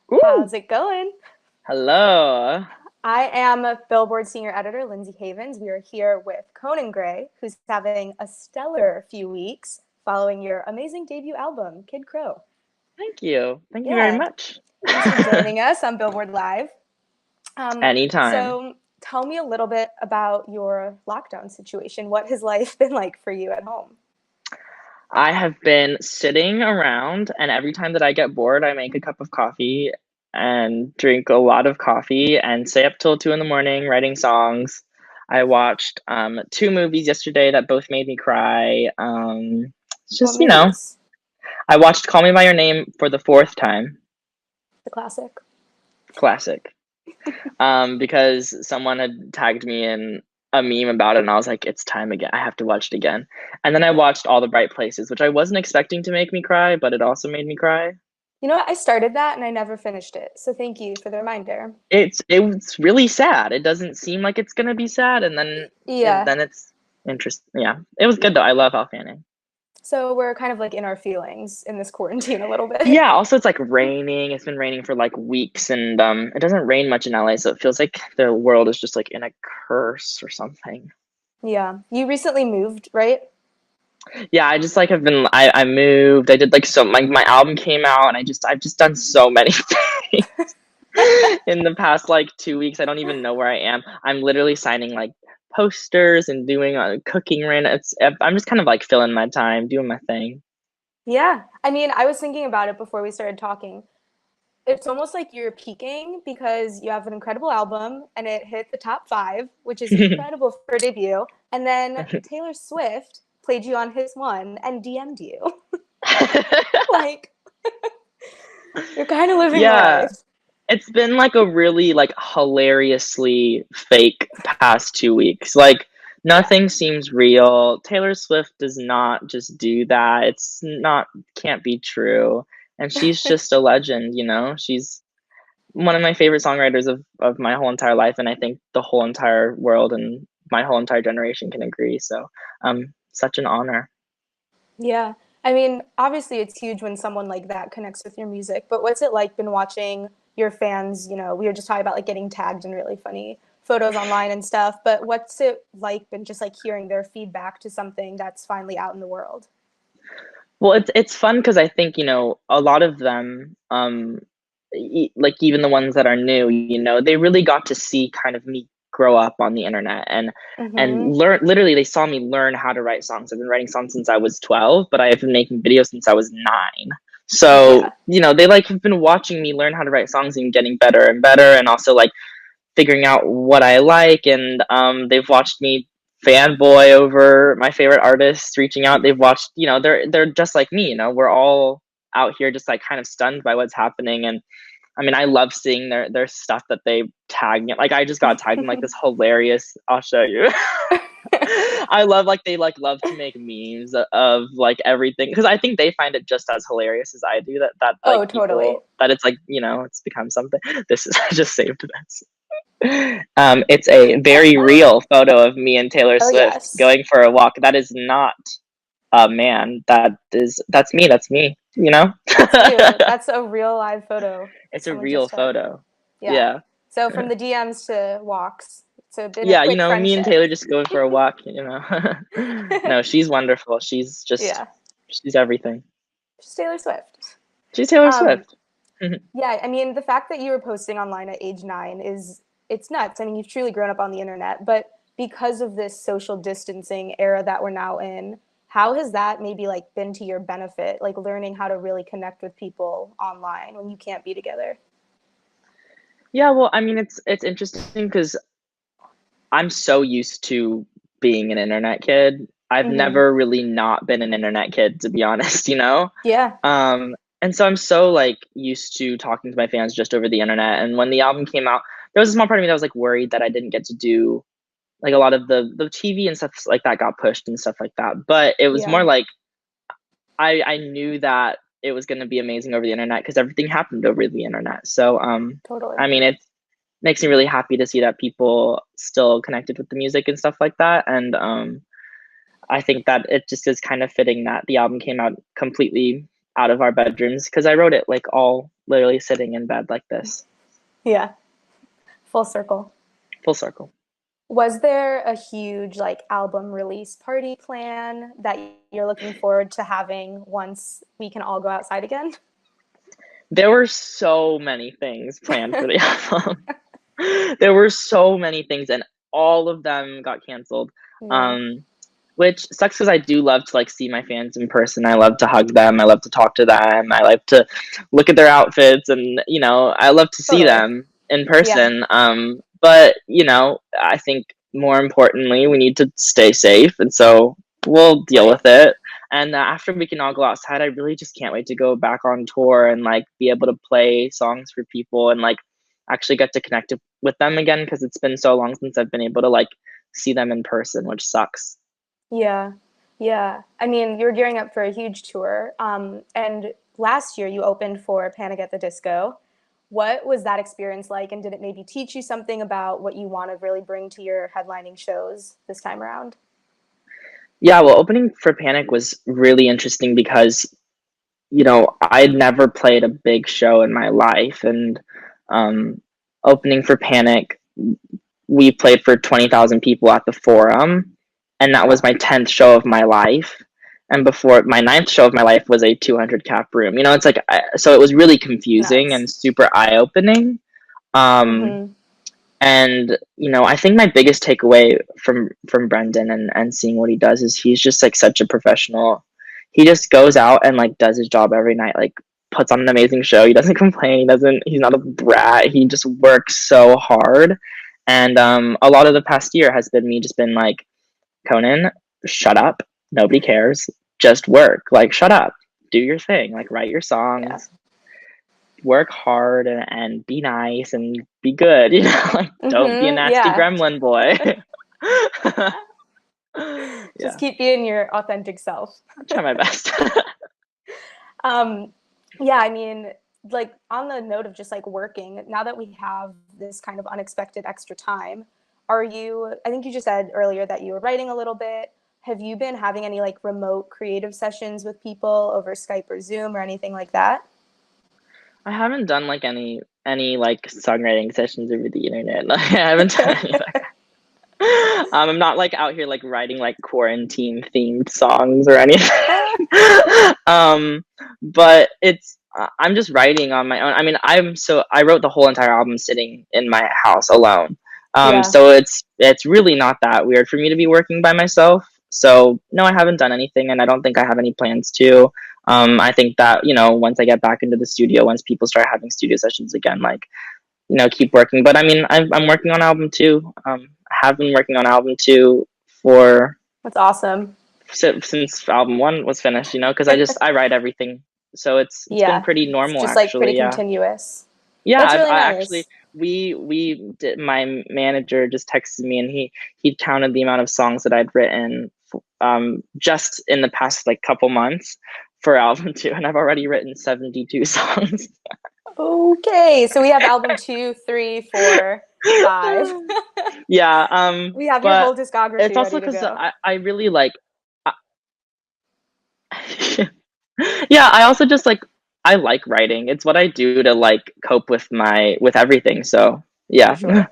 Woo! How's it going? Hello. I am a Billboard senior editor, Lindsay Havens. We are here with Conan Gray, who's having a stellar few weeks following your amazing debut album, Kid Crow. Thank you. Thank you very Yeah, much. thanks for joining us on Billboard Live. Anytime. So, tell me a little bit about your lockdown situation. What has life been like for you at home? I have been sitting around, and every time that I get bored, I make a cup of coffee and drink a lot of coffee and stay up till 2 in the morning writing songs. I watched two movies yesterday that both made me cry. It's What just, movies? I watched Call Me by Your Name for the fourth time. The classic. Classic. Because someone had tagged me in a meme about it, and I was like, it's time again. I have to watch it again. And then I Yeah. watched All the Bright Places, which I wasn't expecting to make me cry, but it also made me cry. You know what? I started that and I never finished it. So, thank you for the reminder. It's really sad. It doesn't seem like it's gonna be sad, and Yeah. then it's interesting. Yeah, it was good though. I love Al Fanning. So we're kind of like in our feelings in this quarantine a little bit. Yeah. Also, it's like raining. It's been raining for like weeks, and it doesn't rain much in LA, so it feels like the world is just like in a curse or something. Yeah. You recently moved, right? Yeah, I just like have been I moved. I did like so my album came out and I've just done so many things in the past like 2 weeks. I don't even know where I am. I'm literally signing like posters and doing cooking right now. I'm just kind of like filling my time, doing my thing. Yeah. I mean, I was thinking about it before we started talking. It's almost like you're peaking because you have an incredible album and it hit the top five, which is incredible for a debut. And then Taylor Swift played you on his one and DM'd you. Like, you're kind of living the Yeah. life. It's been like a really like hilariously fake past 2 weeks. Like Yeah. nothing seems real. Taylor Swift does not just do that. It's not can't be true. And she's just a legend, you know? She's one of my favorite songwriters of my whole entire life, and I think the whole entire world and my whole entire generation can agree. So such an honor. Yeah. I mean, obviously it's huge when someone like that connects with your music, but what's it like been watching your fans, we were just talking about like getting tagged in really funny photos online and stuff, but what's it like been just like hearing their feedback to something that's finally out in the world? Well, it's fun because I think, a lot of them, like even the ones that are new, they really got to see kind of me grow up on the internet and Mhm. learn. Literally, they saw me learn how to write songs. I've been writing songs since I was 12, but I've been making videos since I was 9. So, Yeah. they like have been watching me learn how to write songs and getting better and better, and also like figuring out what I like, and they've watched me fanboy over my favorite artists reaching out. They've watched, they're just like me, we're all out here just like kind of stunned by what's happening. And I mean, I love seeing their stuff that they tag me. Like I just got tagged in like this hilarious. I'll show you. I love like they like love to make memes of like everything because I think they find it just as hilarious as I do. That like Oh, totally. people that it's like it's become something. This is I just saved this. It's a very real photo of me and Taylor Oh, Swift yes. going for a walk. That is not a man. That's me. That's me. That's you. That's a real live photo. It's a Someone real just tagged photo. you. Yeah. Yeah. So from the DMs to walks, it's been a Yeah, quick me and friendship. Taylor just going for a walk. No, she's wonderful. Yeah. She's everything. Just Taylor Swift. She's Taylor Um, Swift. yeah, I mean, the fact that you were posting online at age 9 it's nuts. I mean, you've truly grown up on the internet, but because of this social distancing era that we're now in, how has that maybe like been to your benefit, like learning how to really connect with people online when you can't be together? Yeah, well, I mean, it's interesting because I'm so used to being an internet kid. I've Mhm. never really not been an internet kid, to be honest. Yeah. And so I'm so like used to talking to my fans just over the internet. And when the album came out, there was a small part of me that was like worried that I didn't get to do like a lot of the TV and stuff like that got pushed and stuff like that. But it was more Yeah. like I knew that it was going to be amazing over the internet because everything happened over the internet. So Totally. I mean it makes me really happy to see that people still connected with the music and stuff like that. And I think that it just is kind of fitting that the album came out completely out of our bedrooms because I wrote it like all literally sitting in bed like this. Yeah, full circle. Full circle. Was there a huge like album release party plan that you're looking forward to having once we can all go outside again? There were so many things planned for the album. There were so many things, and all of them got canceled. Yeah, Um, which sucks because I do love to like see my fans in person. I love to hug them. I love to talk to them. I like to look at their outfits, and I love to see totally. them in Yeah, person. But I think more importantly, we need to stay safe, and so we'll deal right. with it. And after we can all go outside, I really just can't wait to go back on tour and like be able to play songs for people and like actually get to connect with them again because it's been so long since I've been able to like see them in person, which sucks. Yeah, yeah. I mean, you're gearing up for a huge tour. And last year you opened for Panic at the Disco. What was that experience like? And did it maybe teach you something about what you want to really bring to your headlining shows this time around? Yeah, well, opening for Panic was really interesting because, I'd never played a big show in my life. And um, opening for Panic, we played for 20,000 people at the Forum. And that was Wow. my 10th show of my life. And before my ninth show of my life was a 200 cap room. It's like, so it was really confusing Nuts. and super eye opening. Um, Mm-hmm. And I think my biggest takeaway from Brendan and seeing what he does is he's just like such a professional. He just goes out and like does his job every night, like puts on an amazing show. He doesn't complain, he's not a brat. He just works so hard. And a lot of the past year has been me just been like, Conan, shut up. Nobody cares. Just work. Like shut up. Do your thing. Like write your Yeah. songs, work hard and be nice and be good, like don't be a Mm-hmm. nasty Yeah. gremlin boy. Just Yeah, keep being your authentic self. I'll try my best. Um, yeah, I mean, like on the note of just like working, now that we have this kind of unexpected extra time, I think you just said earlier that you were writing a little bit. Have you been having any like remote creative sessions with people over Skype or Zoom or anything like that? I haven't done like any like songwriting sessions over the internet. Like, I haven't done any of that. I'm not like out here like writing like quarantine themed songs or anything. um, but I'm just writing on my own. I mean, I wrote the whole entire album sitting in my house alone. Yeah, So it's really not that weird for me to be working by myself. So no, I haven't done anything, and I don't think I have any plans to. I think that once I get back into the studio, once people start having studio sessions again, like keep working. But I mean, I'm working on album two. I have been working on album two for that's awesome. since album one was finished. Because I write everything, so it's been Yeah, pretty it's normal just like pretty actually. Yeah, continuous. yeah. That's really I actually nice. we did, my manager just texted me and he counted the amount of songs that I'd written just in the past like couple months for album two, and I've already written 72 songs. Okay, so we have album two, three, four, five. Yeah, We have your but whole it's discography also ready to because go. I really like I, yeah, I also just like I like writing. It's what I do to like cope with everything. So For yeah. sure.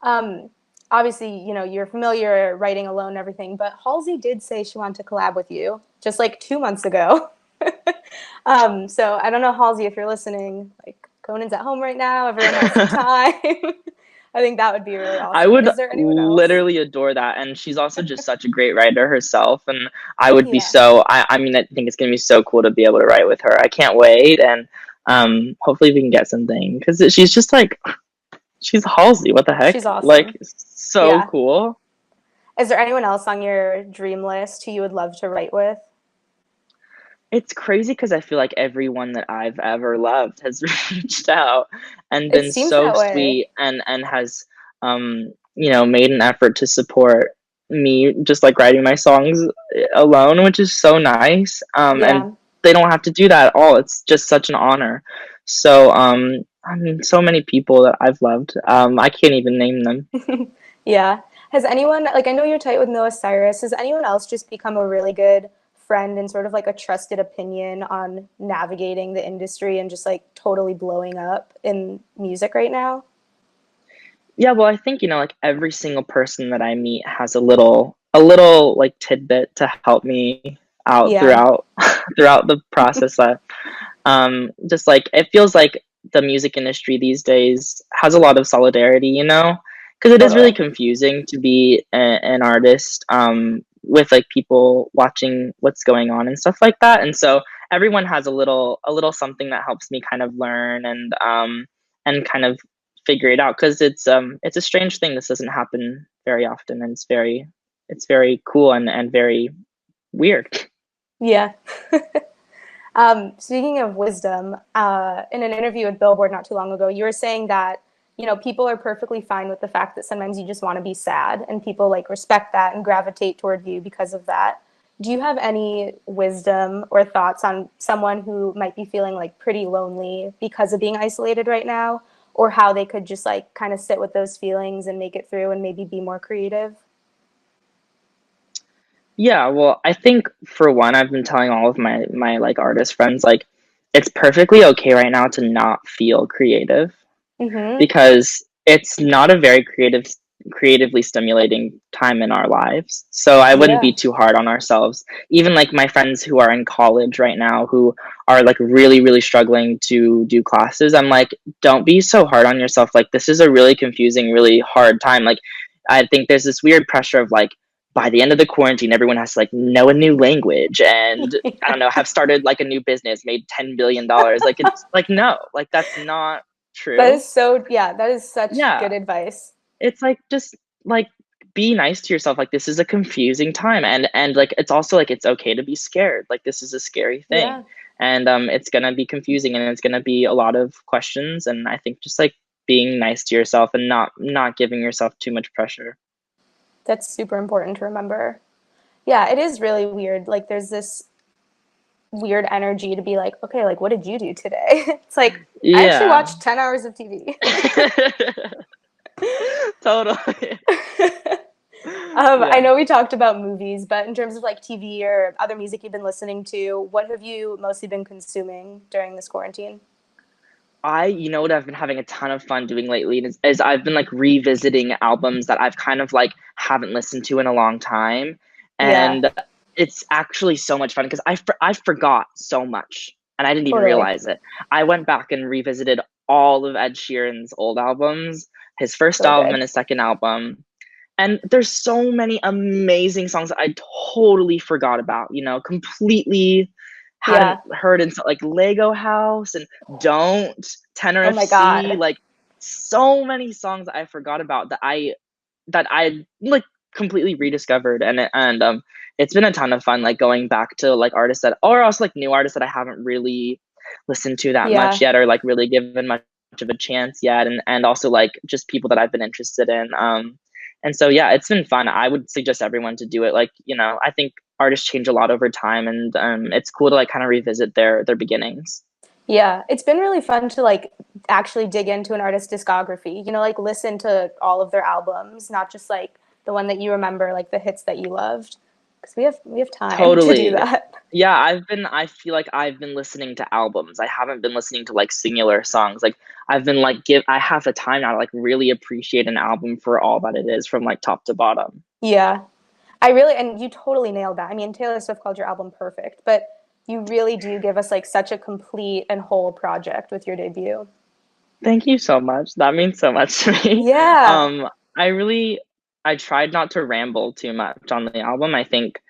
Um, Obviously, you're familiar writing alone and everything, but Halsey did say she wanted to collab with you just like 2 months ago. So I don't know, Halsey, if you're listening, like Conan's at home right now, everyone has some time. I think that would be really I awesome. would Is there anyone else? literally adore that, and she's also just such a great writer herself, and I would be Yeah, so I mean I think it's gonna be so cool to be able to write with her. I can't wait, and hopefully we can get something because she's just like she's Halsey. What the heck? she's Like awesome. so Yeah. cool. Is there anyone else on your dream list who you would love to write with? It's crazy because I feel like everyone that I've ever loved has reached out and It been seems so that way. sweet and has made an effort to support me just like writing my songs alone, which is so nice. And Yeah. they don't have to do that at all. It's just such an honor. So I mean so many people that I've loved. I can't even name them. Yeah. Has anyone, like, I know you're tight with Noah Cyrus. Has anyone else just become a really good friend and sort of like a trusted opinion on navigating the industry and just like totally blowing up in music right now? Yeah, well, I think, like every single person that I meet has a little like tidbit to help me out Yeah, throughout throughout the process. Just like it feels like the music industry these days has a lot of solidarity, because it is really totally. confusing to be an artist, with like people watching what's going on and stuff like that. And so everyone has a little something that helps me kind of learn and kind of figure it out, because it's a strange thing. This doesn't happen very often, and it's very cool and very weird. Yeah. Speaking of wisdom, in an interview with Billboard not too long ago, you were saying that, people are perfectly fine with the fact that sometimes you just want to be sad and people like respect that and gravitate toward you because of that. Do you have any wisdom or thoughts on someone who might be feeling like pretty lonely because of being isolated right now, or how they could just like kind of sit with those feelings and make it through and maybe be more creative? Yeah, well, I think for one, I've been telling all of my like artist friends, like it's perfectly okay right now to not feel creative, Mm-hmm. because it's not a very creatively stimulating time in our lives. So I wouldn't be Yeah. too hard on ourselves. Even like my friends who are in college right now, who are like really really struggling to do classes, I'm like, don't be so hard on yourself. Like this is a really confusing, really hard time. Like I think there's this weird pressure of like, by the end of the quarantine, everyone has to like know a new language and, I don't know, have started like a new business, made $10 billion. Like it's like, no, like that's not That true. is so, yeah, that is such Yeah, good advice. it's like, just like be nice to yourself. Like this is a confusing time, and like it's also like it's okay to be scared. Like this is a scary thing, Yeah, and it's gonna be confusing, and it's gonna be a lot of questions. And I think just like being nice to yourself and not giving yourself too much pressure. that's super important to remember. Yeah, it is really weird. Like, there's this weird energy to be like, okay, like, what did you do today? It's like, I actually Yeah. watched 10 hours of TV. Totally. I Yeah. know we talked about movies, but in terms of like TV or other music you've been listening to, what have you mostly been consuming during this quarantine? You know what I've been having a ton of fun doing lately is I've been like revisiting albums that I've kind of like haven't listened to in a long time, Yeah, and it's actually so much fun because I forgot so much and I didn't even totally. realize it. I went back and revisited all of Ed Sheeran's old albums, his first So album good. and his second album, and there's so many amazing songs that I totally forgot about. Completely hadn't Yeah. heard in like Lego House and Don't, Tenor Oh my FC, God. like so many songs that I forgot about that I like completely rediscovered. And it's been a ton of fun, like going back to like artists that, or also like new artists that I haven't really listened to that much Yeah. yet, or like really given much of a chance yet, and also like just people that I've been interested in. And so yeah, it's been fun. I would suggest everyone to do it. Like, I think artists change a lot over time, and it's cool to like kind of revisit their beginnings. Yeah, it's been really fun to like actually dig into an artist's discography, like listen to all of their albums, not just like the one that you remember, like the hits that you loved, because we have time to do Totally. that. Yeah, I feel like I've been listening to albums. I haven't been listening to like singular songs. Like I've been like I have the time now to like really appreciate an album for all that it is, from like top to bottom. Yeah. I really, and you totally nailed that. I mean, Taylor Swift called your album perfect, but you really do give us like such a complete and whole project with your debut. Thank you so much. That means so much to me. Yeah. Um, I really I tried not to ramble too much on the album. I think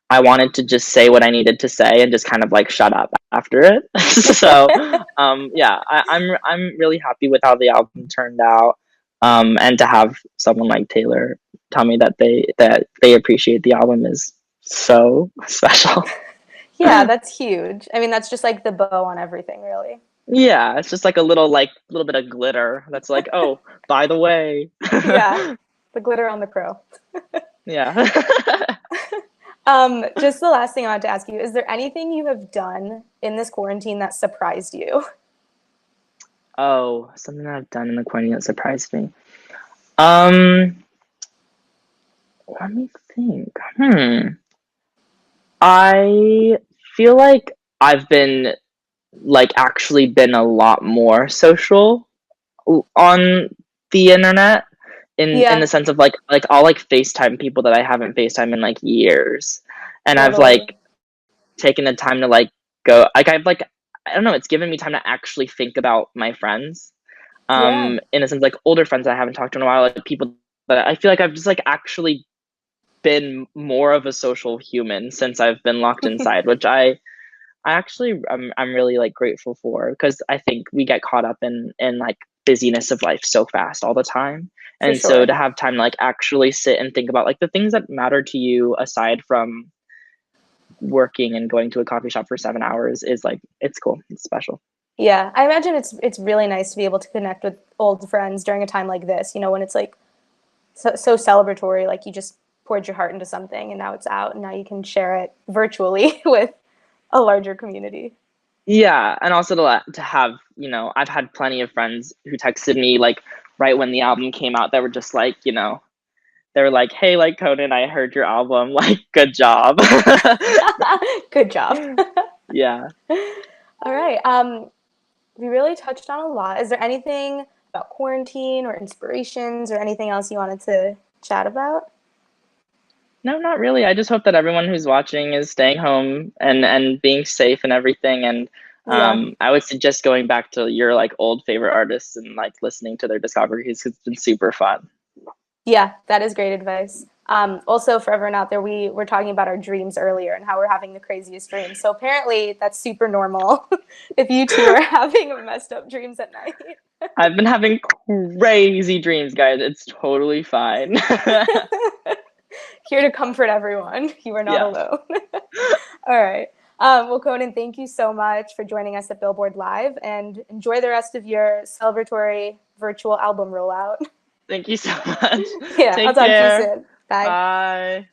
I wanted to just say what I needed to say and just kind of like shut up after it. So, yeah, I'm really happy with how the album turned out. And to have someone like Taylor tell me that they appreciate the album is so special. Yeah, that's huge. I mean, that's just like the bow on everything, really. Yeah, it's just like a little bit of glitter that's like, oh, by the way. Yeah, the glitter on the crow. Yeah. Just the last thing I wanted to ask you, is there anything you have done in this quarantine that surprised you? Oh, something that I've done in the quarantine that surprised me. Um, Let me think. I feel like I've been like actually been a lot more social on the internet in Yeah, the sense of like I'll like FaceTime people that I haven't FaceTime in like years. And I've totally. like taken the time to like go I've like I don't know, it's given me time to actually think about my friends. Yeah, In a sense like older friends I haven't talked to in a while, like people that I feel like I've just like actually been more of a social human since I've been locked inside, which I actually I'm really like grateful for because I think we get caught up in like busyness of life so fast all the time. for And so sure. to have time to like actually sit and think about like the things that matter to you aside from working and going to a coffee shop for 7 hours is like it's cool. It's special. Yeah, I imagine it's really nice to be able to connect with old friends during a time like this, when it's like so celebratory, like you just poured your heart into something and now it's out and now you can share it virtually with a larger community. Yeah, and also to have, I've had plenty of friends who texted me like right when the album came out that were just like, they were like, "Hey, like Conan, I heard your album. Like, good job." Good job. Yeah. All right. We really touched on a lot. Is there anything about quarantine or inspirations or anything else you wanted to chat about? No, not really. I just hope that everyone who's watching is staying home and being safe and everything. And Yeah. I would suggest going back to your like old favorite artists and like listening to their discographies 'cause it's been super fun. Yeah, that is great advice. Also, for everyone out there, we were talking about our dreams earlier and how we're having the craziest dreams. So apparently, that's super normal if you two are having messed up dreams at night. I've been having crazy dreams, guys. It's totally fine. Here to comfort everyone. You are not Yeah. alone. All right. Well, Conan, thank you so much for joining us at Billboard Live and enjoy the rest of your celebratory virtual album rollout. Thank you so much. Yeah, I'll Take talk to you care. soon. Bye. Bye.